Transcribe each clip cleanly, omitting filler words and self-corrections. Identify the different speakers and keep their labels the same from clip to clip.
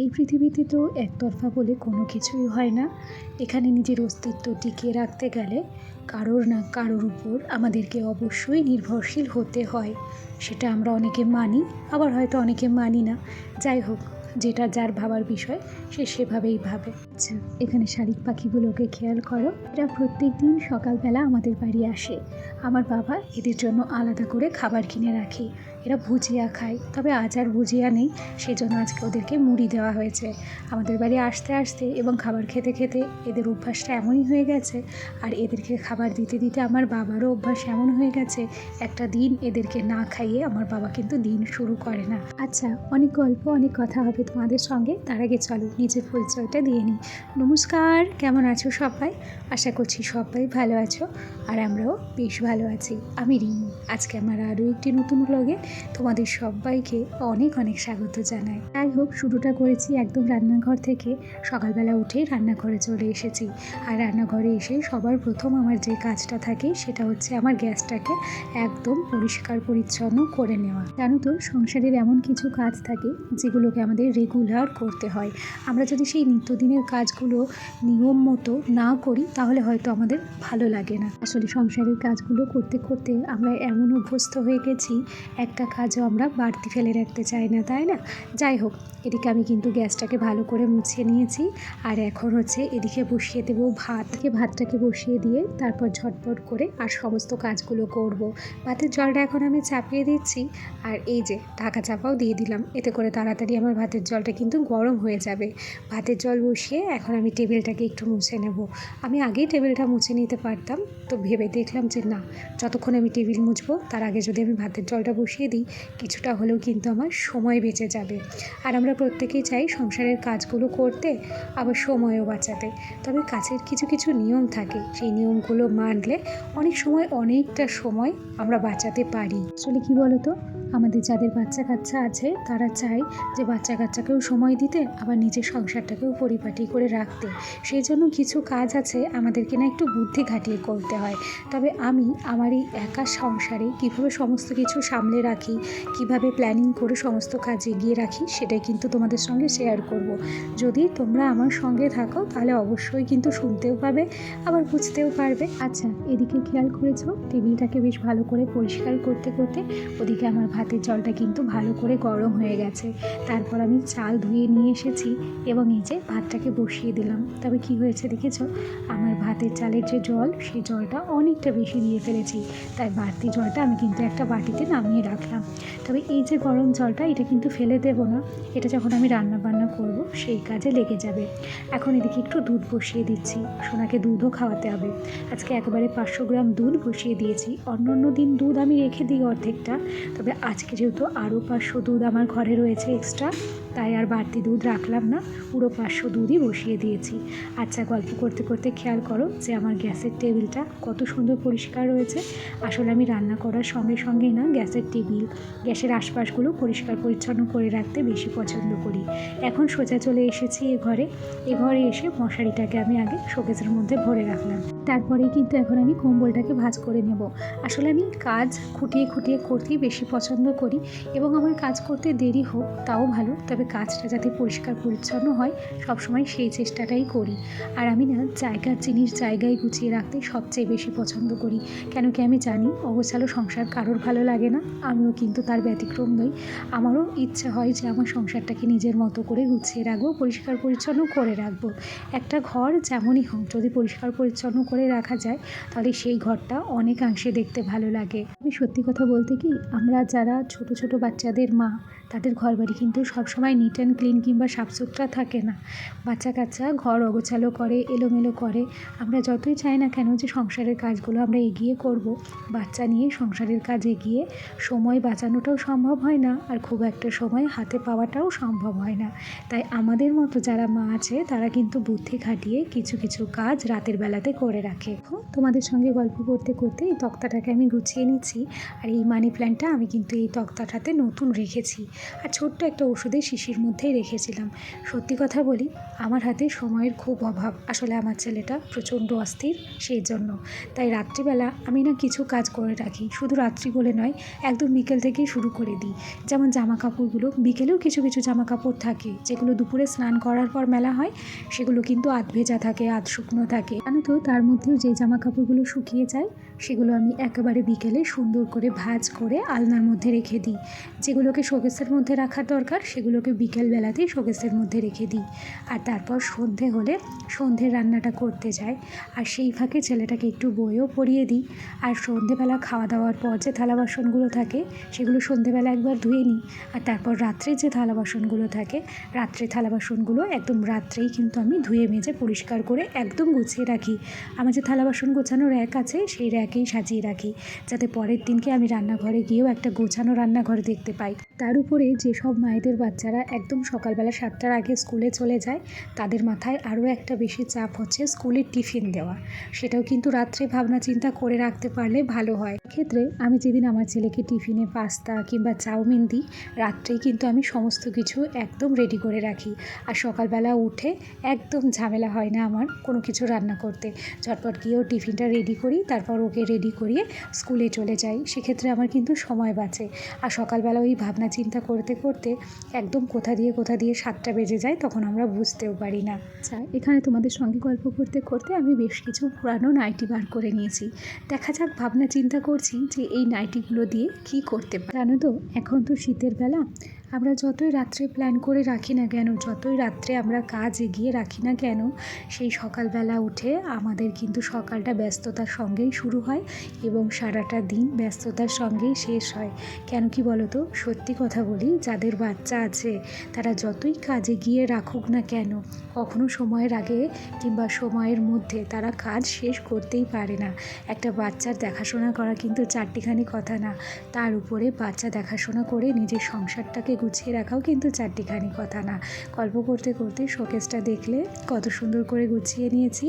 Speaker 1: এই পৃথিবীতে তো একতরফা বলে কোনো কিছুই হয় না। এখানে নিজের অস্তিত্ব টিকিয়ে রাখতে গেলে কারোর না কারোর উপর আমাদেরকে অবশ্যই নির্ভরশীল হতে হয়। সেটা আমরা অনেকে মানি, আবার হয়তো অনেকে মানি না। যাই হোক, যেটা যার ভাবার বিষয় সে সেভাবেই ভাবে। আচ্ছা, এখানে শালিক পাখিগুলোকে খেয়াল করো। এরা প্রত্যেক দিন সকালবেলা আমাদের বাড়ি আসে। আমার বাবা এদের জন্য আলাদা করে খাবার কিনে রাখে। এরা ভুজিয়া খায়, তবে আজ আর ভুজিয়া নেই, সেজন্য আজকে ওদেরকে মুড়ি দেওয়া হয়েছে। আমাদের বাড়ি আসতে আসতে এবং খাবার খেতে খেতে এদের অভ্যাসটা এমনই হয়ে গেছে, আর এদেরকে খাবার দিতে দিতে আমার বাবারও অভ্যাস এমন হয়ে গেছে, একটা দিন এদেরকে না খাইয়ে আমার বাবা কিন্তু দিন শুরু করে না। আচ্ছা, অনেক গল্প অনেক কথা হবে তোমাদের সঙ্গে, তার আগে চলো নিজের পরিচয়টা দিয়ে নিই। নমস্কার, কেমন আছো সবাই? আশা করছি সবাই ভালো আছো, আর আমরাও বেশ ভালো আছি। আমি রিমি। আজকে আমার আরও একটি নতুন ব্লগে তোমাদের সবাইকে অনেক অনেক স্বাগত জানাই। যাই হোক, শুরুটা করেছি একদম রান্নাঘর থেকে। সকালবেলা উঠেই রান্নাঘরে চলে এসেছি, আর রান্নাঘরে এসে সবার প্রথম আমার যে কাজটা থাকে সেটা হচ্ছে আমার গ্যাসটাকে একদম পরিষ্কার পরিচ্ছন্ন করে নেওয়া। জানো তো, সংসারের এমন কিছু কাজ থাকে যেগুলোকে আমাদের রেগুলার করতে হয়। আমরা যদি সেই নিত্যদিনের কাজগুলো নিয়ম মতো না করি তাহলে হয়তো আমাদের ভালো লাগে না। আসলে সংসারের কাজগুলো করতে করতে আমরা এমন অভ্যস্ত হয়ে গেছি, একটা কাজও আমরা বাড়তি ফেলে রাখতে চাই না, তাই না? যাই হোক, এদিকে আমি কিন্তু গ্যাসটাকে ভালো করে মুছিয়ে নিয়েছি, আর এখন হচ্ছে এদিকে বসিয়ে দেবো ভাত। ভাতটাকে বসিয়ে দিয়ে তারপর ঝটপট করে আর সমস্ত কাজগুলো করব। ভাতের জলটা এখন আমি চাপিয়ে দিচ্ছি, আর এই যে ঢাকা চাপাও দিয়ে দিলাম, এতে করে তাড়াতাড়ি আমার ভাতের জলটা কিন্তু গরম হয়ে যাবে। ভাতের জল বসিয়ে এখন আমি টেবিলটাকে একটু মুছে নেব। আমি আগেই টেবিলটা মুছে নিতে পারতাম, তো ভেবে দেখলাম যে না, যতক্ষণ আমি টেবিল মুছবো তার আগে যদি আমি ভাতের জলটা বসিয়ে দিই, কিছুটা হলেও কিন্তু আমার সময় বেঁচে যাবে। আর আমরা প্রত্যেকেই চাই সংসারের কাজগুলো করতে, আবার সময়ও বাঁচাতে। তবে কাছের কিছু কিছু নিয়ম থাকে, সেই নিয়মগুলো মানলে অনেক সময় অনেকটা সময় আমরা বাঁচাতে পারি। আসলে কি বলতো, আমাদের যাদের বাচ্চা কাচ্চা আছে তারা চায় যে বাচ্চা কাচ্চাকেও সময় দিতে, আবার নিজের সংসারটাকেও পরিপাটি করে রাখতে। সেই জন্য কিছু কাজ আছে আমাদেরকে না একটু বুদ্ধি খাটিয়ে করতে হয়। তবে আমি আমার এই একা সংসারে কীভাবে সমস্ত কিছু সামলে রাখি, কিভাবে প্ল্যানিং করে সমস্ত কাজ এগিয়ে রাখি, সেটাই কিন্তু তোমাদের সঙ্গে শেয়ার করব। যদি তোমরা আমার সঙ্গে থাকো তাহলে অবশ্যই কিন্তু শুনতেও পাবে, আবার বুঝতেও পারবে। আচ্ছা, এদিকে খেয়াল করেছো, টেবিলটাকে বেশ ভালো করে পরিষ্কার করতে করতে ওদিকে আমার ভাতের জলটা কিন্তু ভালো করে গরম হয়ে গেছে। তারপর আমি চাল ধুয়ে নিয়ে এসেছি এবং এই যে ভাতটাকে বসিয়ে দিলাম। তবে কি হয়েছে দেখেছো, আমার ভাতের চালের যে জল, সেই জলটা অনেকটা বেশি দিয়ে ফেলেছি, তাই বাড়তি জলটা আমি কিন্তু একটা বাটিতে নামিয়ে রাখলাম। তবে এই যে গরম জলটা, এটা কিন্তু ফেলে দেবো না, এটা যখন আমি রান্না বান্না করব সেই কাজে লেগে যাবে। এখন এদিকে একটু দুধ বসিয়ে দিচ্ছি, সোনাকে দুধও খাওয়াতে হবে। আজকে একেবারে 500 গ্রাম দুধ বসিয়ে দিয়েছি। অন্য দিন দুধ আমি রেখে দিই অর্ধেকটা, তবে আজকে যেহেতু আরও 500 দুধ আমার ঘরে রয়েছে এক্সট্রা, তাই আর বাড়তি দুধ রাখলাম না, পুরো 500 দুধই বসিয়ে দিয়েছি। আচ্ছা, গল্প করতে করতে খেয়াল করো যে আমার গ্যাসের টেবিলটা কত সুন্দর পরিষ্কার রয়েছে। আসলে আমি রান্না করার সঙ্গে সঙ্গেই না গ্যাসের টেবিল, গ্যাসের আশপাশগুলো পরিষ্কার পরিচ্ছন্ন করে রাখতে বেশি পছন্দ করি। এখন সোজা চলে এসেছি এ ঘরে এসে মশারিটাকে আমি আগে শোকেসের মধ্যে ভরে রাখলাম। তারপরেই কিন্তু এখন আমি কম্বলটাকে ভাঁজ করে নেব। আসলে আমি কাজ খুঁটিয়ে খুঁটিয়ে করতেই বেশি পছন্দ করি, এবং আমার কাজ করতে দেরি হোক তাও ভালো, তবে কাজটা যাতে পরিষ্কার পরিচ্ছন্ন হয় সবসময় সেই চেষ্টাটাই করি। আর আমি না জায়গার জিনিস জায়গায় গুছিয়ে রাখতে সবচেয়ে বেশি পছন্দ করি। কেন কি আমি জানি অগোছালো সংসার কারোর ভালো লাগে না, আমিও কিন্তু তার ব্যতিক্রম নই। আমারও ইচ্ছা হয় যে আমার সংসারটাকে নিজের মতো করে গুছিয়ে রাখবো, পরিষ্কার পরিচ্ছন্ন করে রাখবো। একটা ঘর যেমনই হোক, যদি পরিষ্কার পরিচ্ছন্ন করে রাখা যায় তাহলে সেই ঘরটা অনেকাংশে দেখতে ভালো লাগে। আমি সত্যি কথা বলতে কি, আমরা যারা ছোট ছোট বাচ্চাদের মা, তাদের ঘরবাড়ি কিন্তু সবসময় নিট অ্যান্ড ক্লিন কিংবা সাফসুতরা থাকে না। বাচ্চা কাচ্চা ঘর অগোছালো করে, এলোমেলো করে। আমরা যতই চাই না কেন যে সংসারের কাজগুলো আমরা এগিয়ে করব, বাচ্চা নিয়ে সংসারের কাজ এগিয়ে সময় বাঁচানোটাও সম্ভব হয় না, আর খুব একটা সময় হাতে পাওয়াটাও সম্ভব হয় না। তাই আমাদের মতো যারা মা আছে তারা কিন্তু বুদ্ধি খাটিয়ে কিছু কিছু কাজ রাতের বেলাতে করে রাখে। তোমাদের সঙ্গে গল্প করতে করতে এই তক্তাটাকে আমি গুছিয়ে নিচ্ছি। আর এই মানি প্ল্যান্টটা আমি কিন্তু এই তক্তাটাতে নতুন রেখেছি, আর ছোট্ট একটা ওষুধের শিশির মধ্যেই রেখেছিলাম। সত্যি কথা বলি, আমার হাতে সময়ের খুব অভাব। আসলে আমার ছেলেটা প্রচণ্ড অস্থির, সেই জন্য তাই রাত্রিবেলা আমি না কিছু কাজ করে রাখি। শুধু রাত্রি বলে নয়, একদম বিকেল থেকেই শুরু করে দিই। যেমন জামা কাপড়গুলো বিকেলেও কিছু কিছু জামা কাপড় থাকে যেগুলো দুপুরে স্নান করার পর মেলা হয়, সেগুলো কিন্তু আধ ভেজা থাকে, আধ শুকনো থাকে। জানো তো, তার মধ্যেও যে জামা কাপড়গুলো শুকিয়ে যায় সেগুলো আমি একেবারে বিকেলে সুন্দর করে ভাঁজ করে আলনার মধ্যে রেখে দিই। যেগুলোকে শোকেসের মধ্যে রাখার দরকার সেগুলোকে বিকেলবেলাতেই শোকেসের মধ্যে রেখে দিই। আর তারপর সন্ধে হলে সন্ধ্যের রান্নাটা করতে যাই, আর সেই ফাঁকে ছেলেটাকে একটু বইও পড়িয়ে দিই। আর সন্ধেবেলা খাওয়া দাওয়ার পর যে থালা বাসনগুলো থাকে সেগুলো সন্ধেবেলা একবার ধুয়ে নিই। আর তারপর রাত্রে যে থালা বাসনগুলো থাকে, রাত্রে থালা বাসনগুলো একদম রাত্রেই কিন্তু আমি ধুয়ে মেজে পরিষ্কার করে একদম গুছিয়ে রাখি। আমার যে থালা বাসন গোছানো র্যাক আছে সেই র্যাকেই সাজিয়ে রাখি, যাতে পরের দিনকে আমি রান্নাঘরে গিয়েও একটা গোছানো রান্নাঘর দেখতে পাই। তার উপরে যেসব মায়েদের বাচ্চারা একদম সকালবেলা 7টার আগে স্কুলে চলে যায়, তাদের মাথায় আরও একটা বেশি চাপ হচ্ছে স্কুলের টিফিন দেওয়া। সেটাও কিন্তু রাত্রে ভাবনা চিন্তা করে রাখতে পারলে ভালো হয়। এক্ষেত্রে আমি যেদিন আমার ছেলেকে টিফিনে পাস্তা কিংবা চাউমিন দিই, রাত্রেই কিন্তু আমি সমস্ত কিছু একদম রেডি করে রাখি। আর সকালবেলা উঠে একদম ঝামেলা হয় না আমার কোনো কিছু রান্না করতে। ঝটপট গিয়েও টিফিনটা রেডি করি, তারপর ওকে রেডি করিয়ে স্কুলে চলে যাই। সেক্ষেত্রে আমার কিন্তু সময় বাঁচে। আর সকালবেলা ওই ভাবনা চিন্তা করতে করতে একদম কোথা দিয়ে 7টা বেজে যায়, তখন আমরা বুঝতেও পারি না। আচ্ছা, এখানে তোমাদের সঙ্গে গল্প করতে করতে আমি বেশ কিছু পুরানো নাইটি বার করে নিয়েছি। দেখা যাক, ভাবনা চিন্তা করছি যে এই নাইটিগুলো দিয়ে কি করতে পারি। জানো তো, এখন তো শীতের বেলা, আমরা যতই রাত্রে প্ল্যান করে রাখি না কেন, যতই রাত্রে আমরা কাজ এগিয়ে রাখি না কেন, সেই সকালবেলা উঠে আমাদের কিন্তু সকালটা ব্যস্ততার সঙ্গেই শুরু হয় এবং সারাটা দিন ব্যস্ততার সঙ্গেই শেষ হয়। কেন কি বলো তো, সত্যি কথা বলি, যাদের বাচ্চা আছে তারা যতই কাজে গিয়ে রাখুক না কেন, কখনো সময়ের আগে কিংবা সময়ের মধ্যে তারা কাজ শেষ করতেই পারে না। একটা বাচ্চার দেখাশোনা করা কিন্তু চারটিখানি কথা না, তার উপরে বাচ্চা দেখাশোনা করে নিজের সংসারটাকে গুছিয়ে রাখাও কিন্তু চারটিখানি কথা না। গল্প করতে করতে শোকেসটা দেখলে কত সুন্দর করে গুছিয়ে নিয়েছি।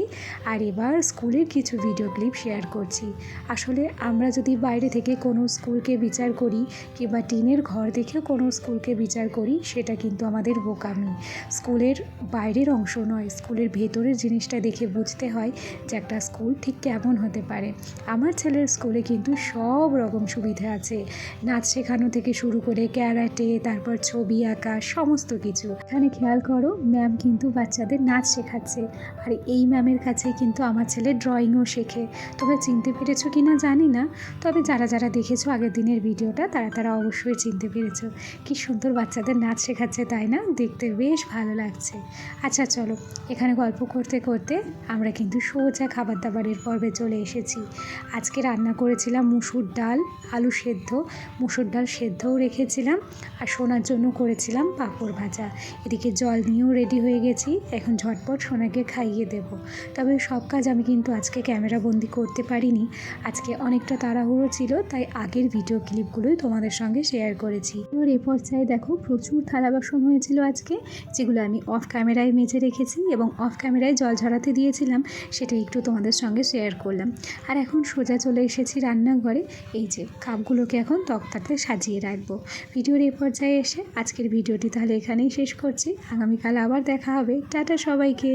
Speaker 1: আর এবার স্কুলের কিছু ভিডিও ক্লিপ শেয়ার করছি। আসলে আমরা যদি বাইরে থেকে কোনো স্কুলকে বিচার করি কিংবা টিনের ঘর দেখে কোনো স্কুলকে বিচার করি, সেটা কিন্তু আমাদের বোকামি। স্কুলের বাইরের অংশ নয়, স্কুলের ভেতরের জিনিসটা দেখে বুঝতে হয় যে একটা স্কুল ঠিক কেমন হতে পারে। আমার ছেলের স্কুলে কিন্তু সব রকম সুবিধা আছে, নাচ শেখানো থেকে শুরু করে ক্যারাটে, তারপর ছবি আঁকা, সমস্ত কিছু। এখানে খেয়াল করো, ম্যাম কিন্তু বাচ্চাদের নাচ শেখাচ্ছে, আর এই ম্যামের কাছে কিন্তু আমার ছেলে ড্রয়িংও শেখে। তোমরা চিনতে পেরেছো কি না জানি না, তবে যারা যারা দেখেছো আগের দিনের ভিডিওটা তারা অবশ্যই চিনতে পেরেছো। কি সুন্দর বাচ্চাদের নাচ শেখাচ্ছে, তাই না? দেখতে বেশ ভালো লাগছে। আচ্ছা চলো, এখানে গল্প করতে করতে আমরা কিন্তু সোজা খাবার দাবারের পর্বে চলে এসেছি। আজকে রান্না করেছিলাম মুসুর ডাল, আলু সেদ্ধ, মুসুর ডাল সেদ্ধও রেখেছিলাম, আর সোনার জন্য করেছিলাম পাঁপড় ভাজা। এদিকে জল নিয়েও রেডি হয়ে গেছি, এখন ঝটপট সোনাকে খাইয়ে দেব। তবে সব কাজ আমি কিন্তু আজকে ক্যামেরাবন্দি করতে পারিনি, আজকে অনেকটা তাড়াহুড়ো ছিল, তাই আগের ভিডিও ক্লিপগুলোই তোমাদের সঙ্গে শেয়ার করেছি। এবার এ পর্যায়ে দেখো, প্রচুর থালা বাসন হয়েছিল আজকে, যেগুলো আমি অফ ক্যামেরায় মেজে রেখেছি এবং অফ ক্যামেরায় জল ঝরাতে দিয়েছিলাম, সেটা একটু তোমাদের সঙ্গে শেয়ার করলাম। আর এখন সোজা চলে এসেছি রান্নাঘরে। এই যে কাপগুলোকে এখন তক্তাতে সাজিয়ে রাখবো। ভিডিওর এই পর্যায়ে এসে আজকের ভিডিওটি তাহলে এখানেই শেষ করছি। আগামীকাল আবার দেখা হবে। টাটা সবাইকে।